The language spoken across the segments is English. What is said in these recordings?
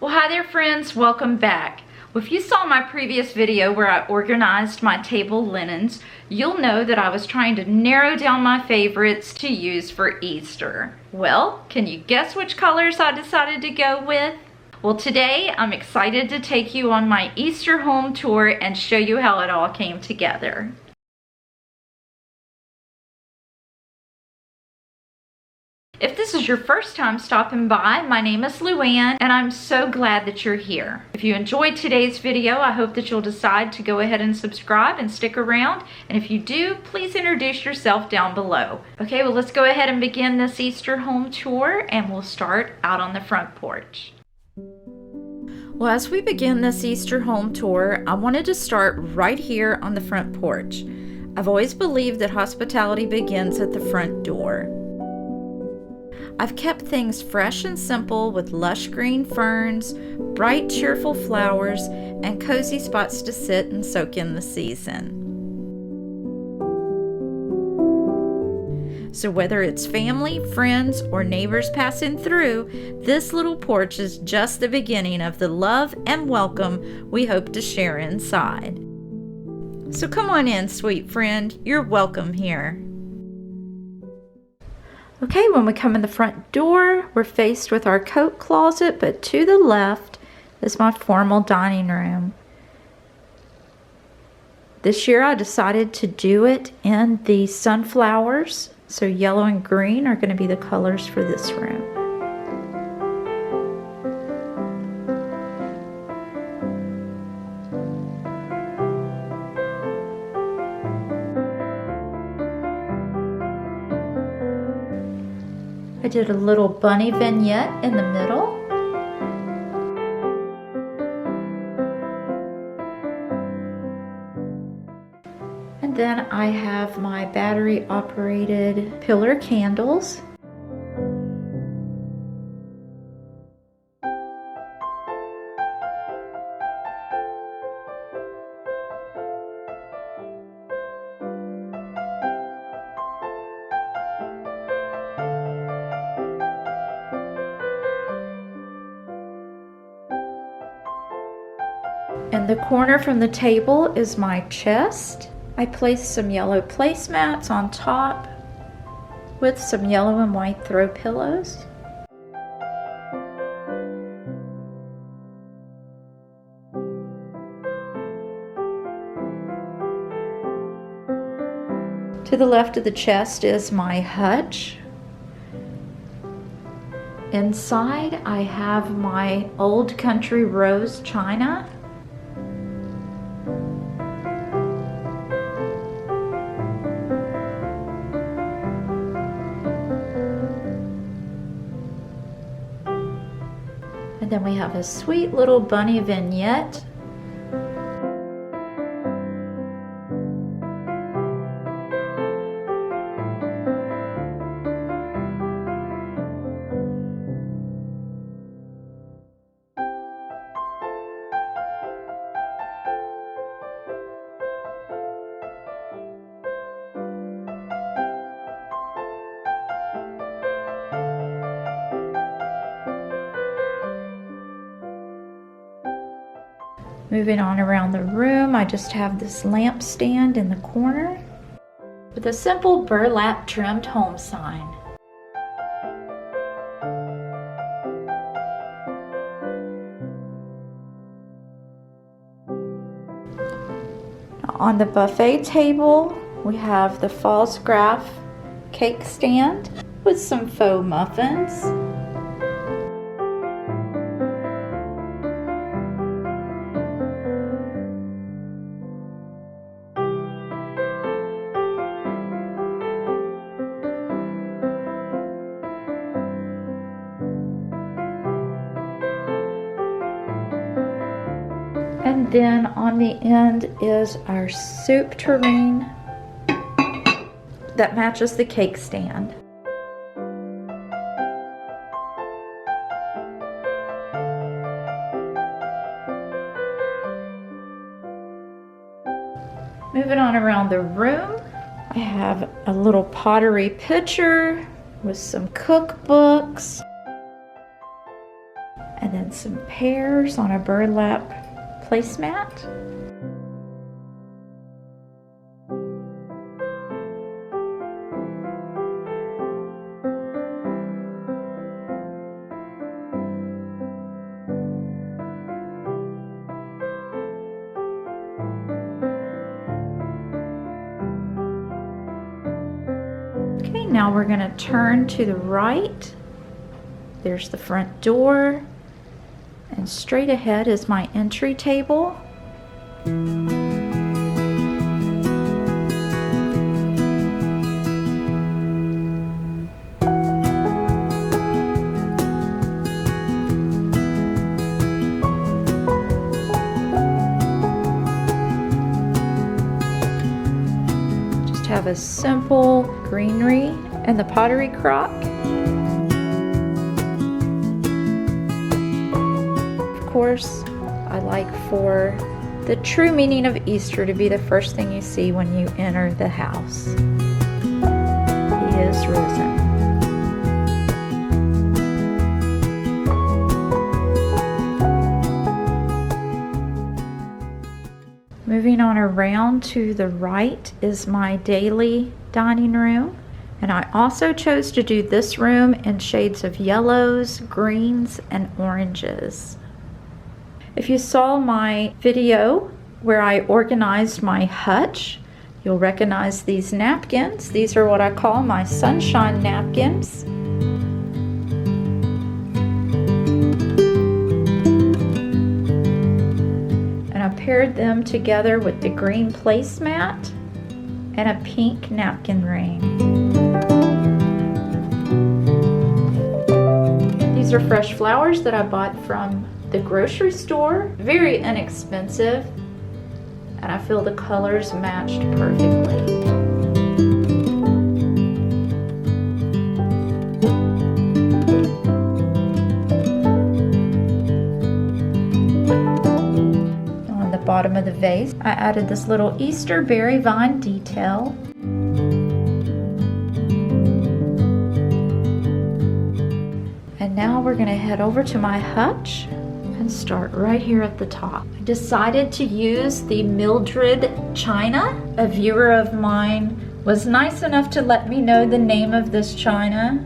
Well, hi there friends, welcome back. Well, if you saw my previous video where I organized my table linens, you'll know that I was trying to narrow down my favorites to use for Easter. Well, can you guess which colors I decided to go with? Well, today I'm excited to take you on my Easter home tour and show you how it all came together. If this is your first time stopping by, my name is Luann and I'm so glad that you're here. If you enjoyed today's video, I hope that you'll decide to go ahead and subscribe and stick around. And if you do, please introduce yourself down below. Okay, well let's go ahead and begin this Easter home tour and we'll start out on the front porch. Well, as we begin this Easter home tour, I wanted to start right here on the front porch. I've always believed that hospitality begins at the front door. I've kept things fresh and simple with lush green ferns, bright cheerful flowers, and cozy spots to sit and soak in the season. So whether it's family, friends, or neighbors passing through, this little porch is just the beginning of the love and welcome we hope to share inside. So come on in, sweet friend, you're welcome here. Okay, when we come in the front door, we're faced with our coat closet, but to the left is my formal dining room. This year I decided to do it in the sunflowers, so yellow and green are going to be the colors for this room. I did a little bunny vignette in the middle. And then I have my battery operated pillar candles. In the corner from the table is my chest. I placed some yellow placemats on top with some yellow and white throw pillows. To the left of the chest is my hutch. Inside I have my old country rose china. And then we have a sweet little bunny vignette. Moving on around the room, I just have this lamp stand in the corner with a simple burlap trimmed home sign. On the buffet table, we have the false graph cake stand with some faux muffins. And then on the end is our soup tureen that matches the cake stand. Moving on around the room, I have a little pottery pitcher with some cookbooks. And then in some pears on a burlap placemat. Okay, now we're going to turn to the right. There's the front door, and straight ahead is my entry table. Just have a simple greenery and the pottery crock. Of course, I like for the true meaning of Easter to be the first thing you see when you enter the house. He is risen. Moving on around to the right is my daily dining room. And I also chose to do this room in shades of yellows, greens, and oranges. If you saw my video where I organized my hutch, you'll recognize these napkins. These are what I call my sunshine napkins. And I paired them together with the green placemat and a pink napkin ring. These are fresh flowers that I bought from the grocery store. Very inexpensive, and I feel the colors matched perfectly. On the bottom of the vase, I added this little Easter berry vine detail. And now we're going to head over to my hutch and start right here at the top. I decided to use the Mildred china. A viewer of mine was nice enough to let me know the name of this china.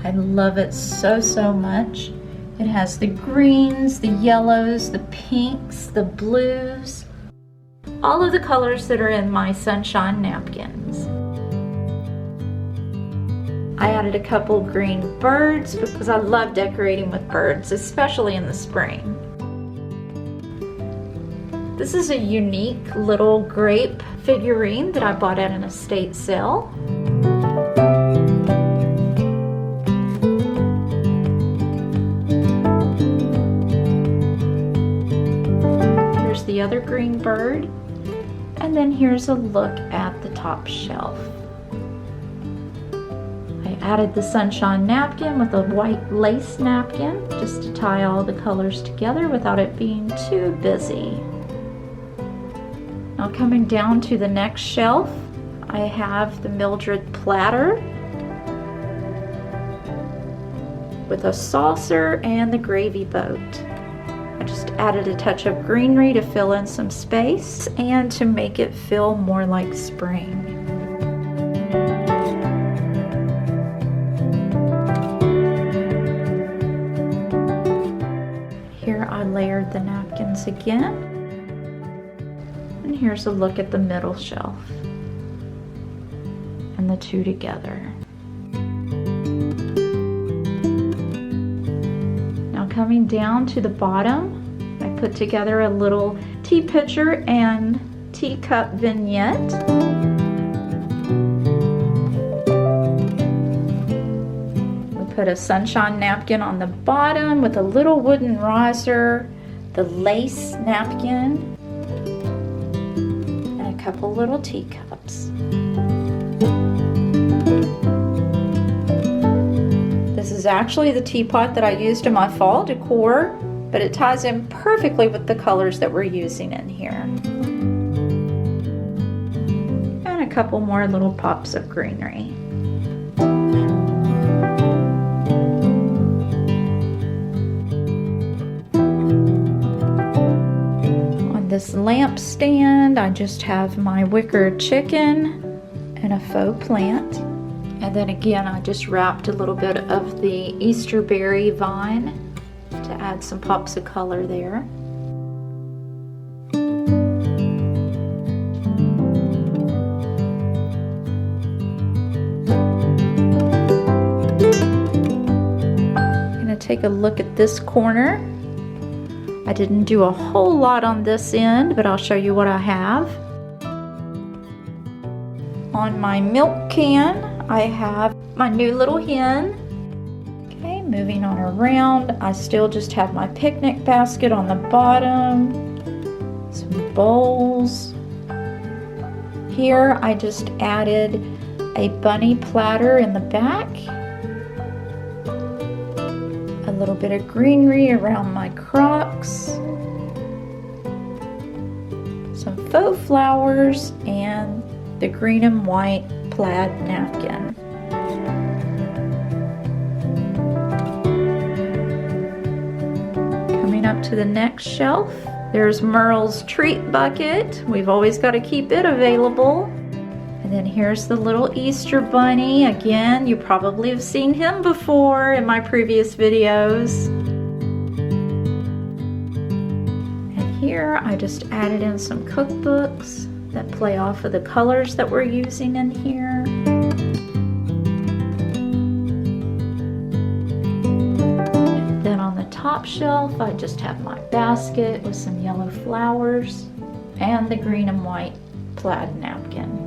I love it so much. It has the greens, the yellows, the pinks, the blues, all of the colors that are in my sunshine napkins. I added a couple green birds because I love decorating with birds, especially in the spring. This is a unique little grape figurine that I bought at an estate sale. Here's the other green bird, and then here's a look at the top shelf. Added the sunshine napkin with a white lace napkin just to tie all the colors together without it being too busy. Now coming down to the next shelf, I have the Mildred platter with a saucer and the gravy boat. I just added a touch of greenery to fill in some space and to make it feel more like spring. I layered the napkins again, and here's a look at the middle shelf and the two together. Now coming down to the bottom, I put together a little tea pitcher and teacup vignette. Put a sunshine napkin on the bottom with a little wooden riser, the lace napkin, and a couple little teacups. This is actually the teapot that I used in my fall decor, but it ties in perfectly with the colors that we're using in here. And a couple more little pops of greenery. this lamp stand, I just have my wicker chicken and a faux plant. And then again, I just wrapped a little bit of the Easter berry vine to add some pops of color there. I'm gonna take a look at this corner. I didn't do a whole lot on this end, but I'll show you what I have. On my milk can, I have my new little hen. Okay, moving on around, I still just have my picnic basket on the bottom, some bowls. Here, I just added a bunny platter in the back. A little bit of greenery around my crocks, some faux flowers, and the green and white plaid napkin. Coming up to the next shelf, there's Merle's treat bucket. We've always got to keep it available. And then here's the little Easter bunny. Again, you probably have seen him before in my previous videos. And here I just added in some cookbooks that play off of the colors that we're using in here. And then on the top shelf, I just have my basket with some yellow flowers and the green and white plaid napkin.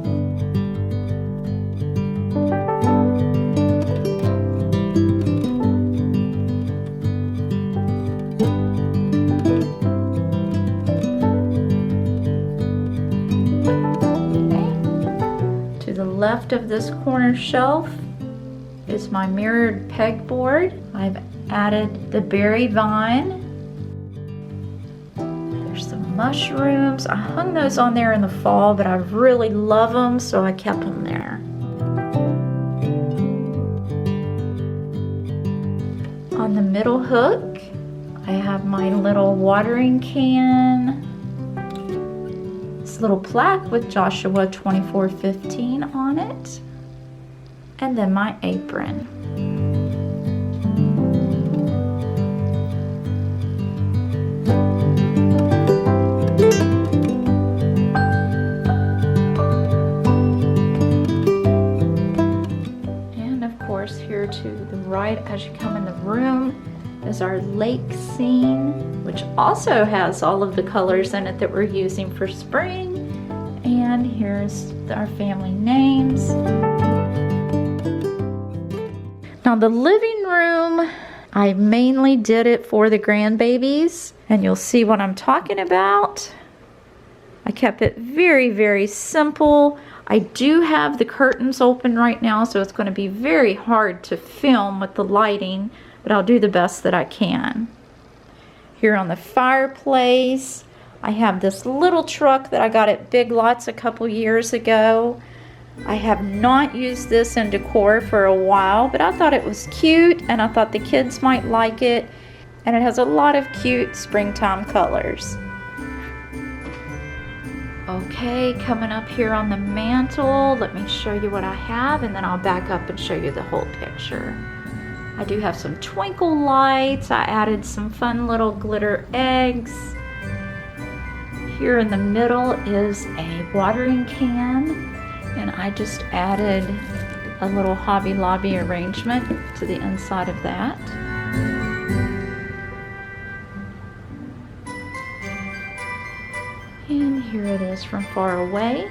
Left of this corner shelf is my mirrored pegboard. I've added the berry vine. There's some mushrooms. I hung those on there in the fall, but I really love them, so I kept them there. On the middle hook, I have my little watering can. Little plaque with Joshua 24:15 on it, and then my apron. And of course, here to the right as you come in the room is our lake scene, which also has all of the colors in it that we're using for spring. And here's our family names. Now the living room, I mainly did it for the grandbabies, and you'll see what I'm talking about. I kept it very, very simple. I do have the curtains open right now, so it's going to be very hard to film with the lighting, but I'll do the best that I can. Here on the fireplace, I have this little truck that I got at Big Lots a couple years ago. I have not used this in decor for a while, but I thought it was cute and I thought the kids might like it. And it has a lot of cute springtime colors. Okay, coming up here on the mantle, let me show you what I have, and then I'll back up and show you the whole picture. I do have some twinkle lights. I added some fun little glitter eggs. Here in the middle is a watering can, and I just added a little Hobby Lobby arrangement to the inside of that. And here it is from far away.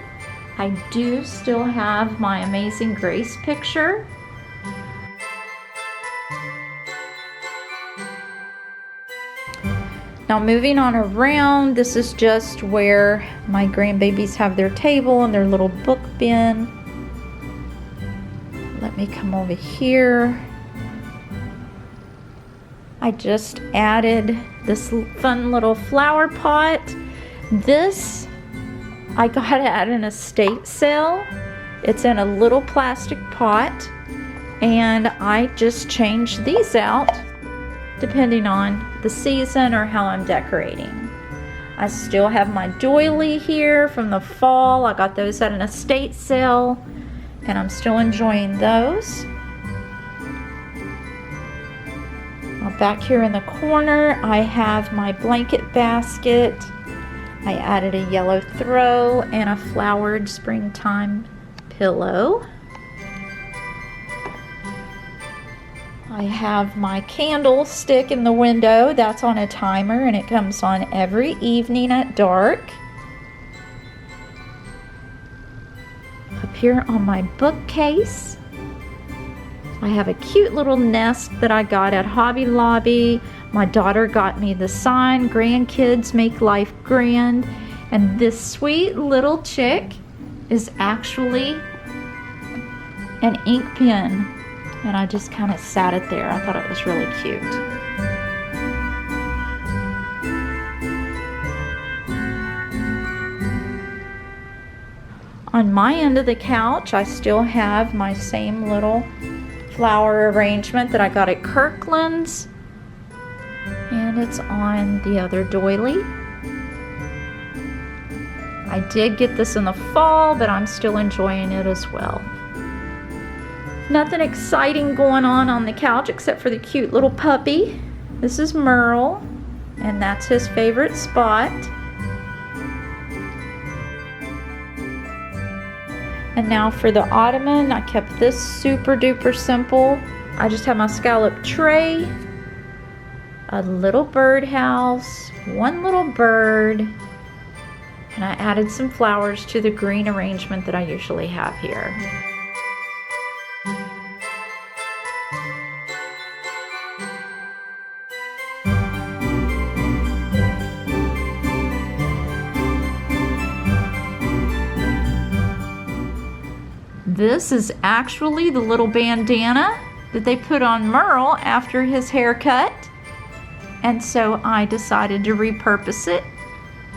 I do still have my Amazing Grace picture. Now moving on around, this is just where my grandbabies have their table and their little book bin. Let me come over here. I just added this fun little flower pot. This I got at an estate sale. It's in a little plastic pot, and I just changed these out depending on the season or how I'm decorating. I still have my doily here from the fall. I got those at an estate sale, and I'm still enjoying those. Now back here in the corner, I have my blanket basket. I added a yellow throw and a flowered springtime pillow. I have my candlestick in the window. That's on a timer, and it comes on every evening at dark. Up here on my bookcase, I have a cute little nest that I got at Hobby Lobby. My daughter got me the sign, "Grandkids make life grand." And this sweet little chick is actually an ink pen. And I just kind of sat it there. I thought it was really cute. On my end of the couch, I still have my same little flower arrangement that I got at Kirkland's. And it's on the other doily. I did get this in the fall, but I'm still enjoying it as well. Nothing exciting going on the couch except for the cute little puppy. This is Merle, and that's his favorite spot. And now for the ottoman, I kept this super duper simple. I just have my scallop tray, a little birdhouse, one little bird, and I added some flowers to the green arrangement that I usually have here. This is actually the little bandana that they put on Merle after his haircut. And so I decided to repurpose it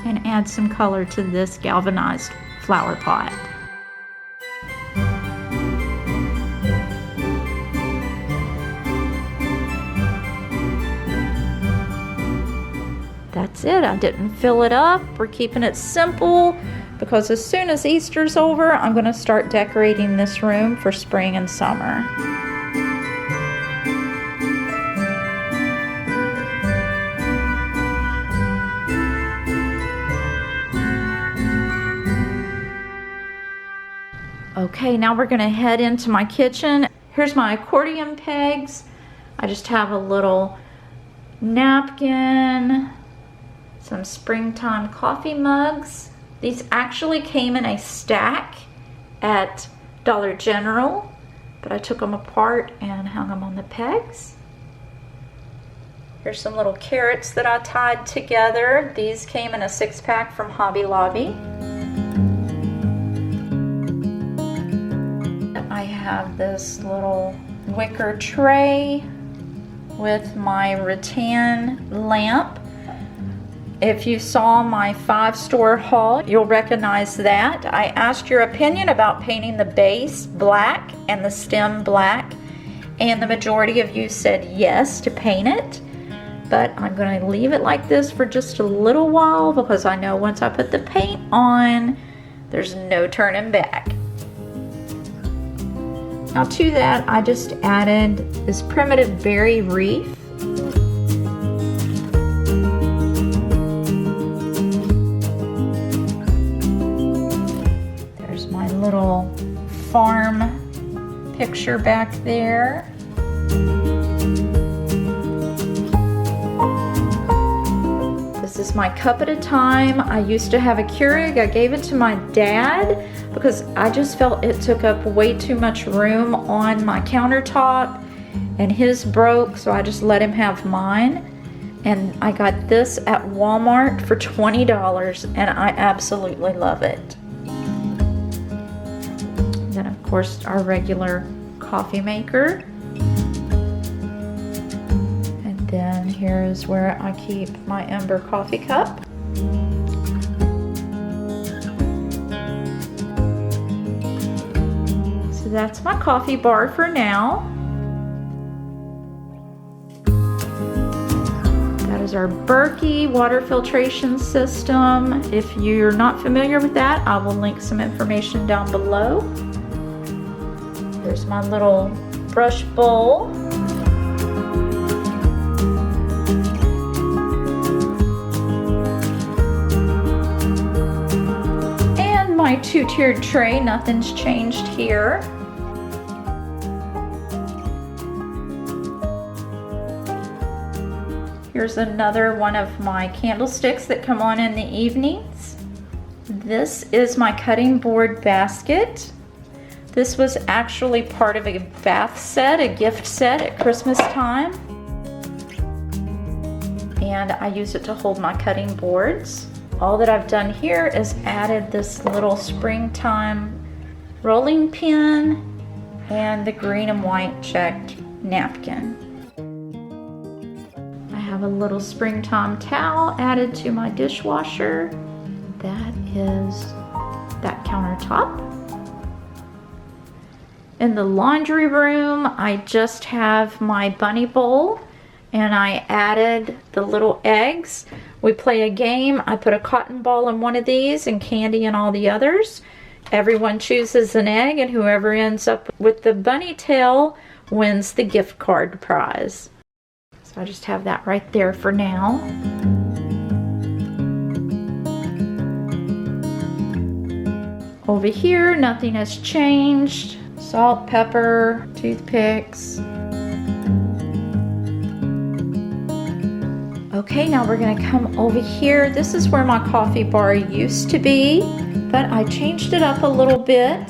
and add some color to this galvanized flower pot. That's it. I didn't fill it up. We're keeping it simple, because as soon as Easter's over, I'm going to start decorating this room for spring and summer. Okay, now we're going to head into my kitchen. Here's my accordion pegs. I just have a little napkin, some springtime coffee mugs. These actually came in a stack at Dollar General, but I took them apart and hung them on the pegs. Here's some little carrots that I tied together. These came in a 6-pack from Hobby Lobby. I have this little wicker tray with my rattan lamp. If you saw my 5-store haul, you'll recognize that. I asked your opinion about painting the base black and the stem black, and the majority of you said yes to paint it. But I'm going to leave it like this for just a little while, because I know once I put the paint on, there's no turning back. Now to that, I just added this primitive berry wreath. Little farm picture back there. This is my cup at a time. I used to have a Keurig. I gave it to my dad because I just felt it took up way too much room on my countertop, and his broke, so I just let him have mine. And I got this at Walmart for $20, and I absolutely love it. Then of course our regular coffee maker. And then here is where I keep my Ember coffee cup. So that's my coffee bar for now. That is our Berkey water filtration system. If you're not familiar with that, I will link some information down below. Here's my little brush bowl. And my two-tiered tray, nothing's changed here. Here's another one of my candlesticks that come on in the evenings. This is my cutting board basket. This was actually part of a bath set, a gift set at Christmas time. And I use it to hold my cutting boards. All that I've done here is added this little springtime rolling pin and the green and white checked napkin. I have a little springtime towel added to my dishwasher. That is that countertop. In the laundry room, I just have my bunny bowl and I added the little eggs. We play a game. I put a cotton ball in one of these and candy in all the others. Everyone chooses an egg and whoever ends up with the bunny tail wins the gift card prize. So I just have that right there for now. Over here, nothing has changed. Salt, pepper, toothpicks. Okay, now we're gonna come over here. This is where my coffee bar used to be, but I changed it up a little bit.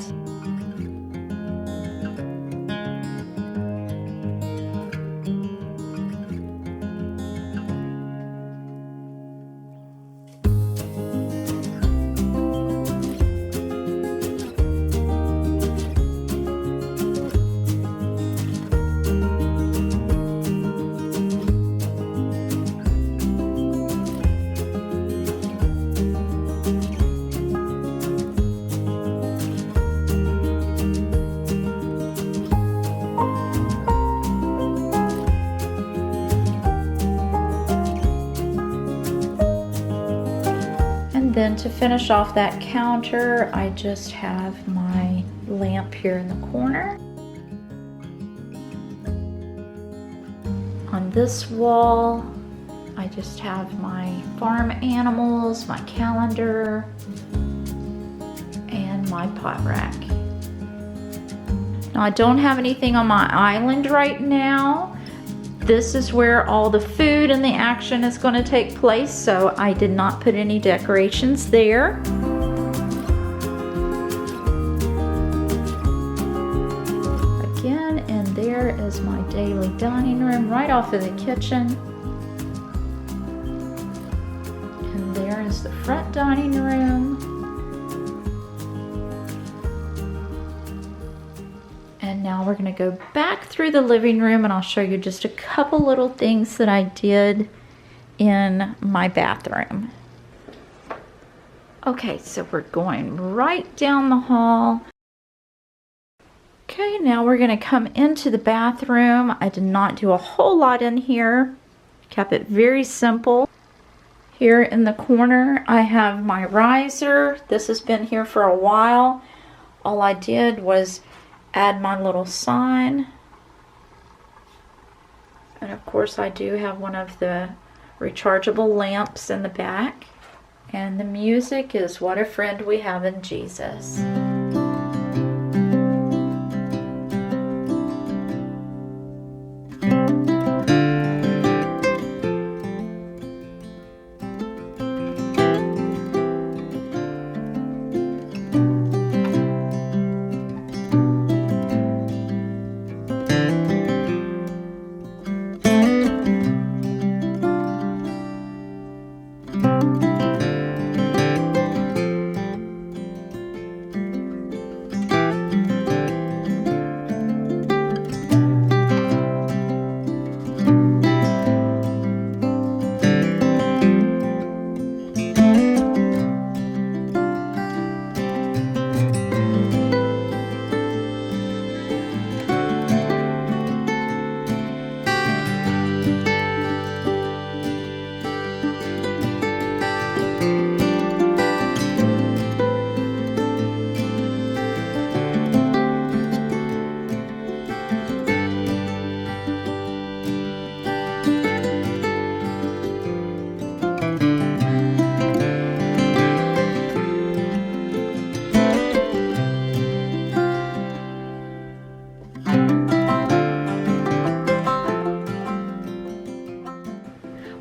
Then to finish off that counter, I just have my lamp here in the corner. On this wall, I just have my farm animals, my calendar, and my pot rack. Now I don't have anything on my island right now. This is where all the food and the action is going to take place, so I did not put any decorations there. Again, and there is my daily dining room right off of the kitchen. And there is the front dining room. And now we're gonna go back through the living room and I'll show you just a couple little things that I did in my bathroom. Okay, so we're going right down the hall. Okay, now we're gonna come into the bathroom. I did not do a whole lot in here. Kept it very simple. Here in the corner, I have my riser. This has been here for a while. All I did was add my little sign, and of course I do have one of the rechargeable lamps in the back, and the music is What a Friend We Have in Jesus.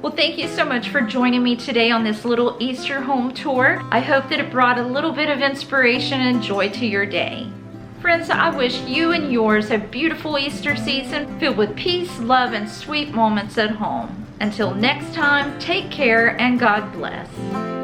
Well, thank you so much for joining me today on this little Easter home tour. I hope that it brought a little bit of inspiration and joy to your day. Friends, I wish you and yours a beautiful Easter season filled with peace, love, and sweet moments at home. Until next time, take care and God bless.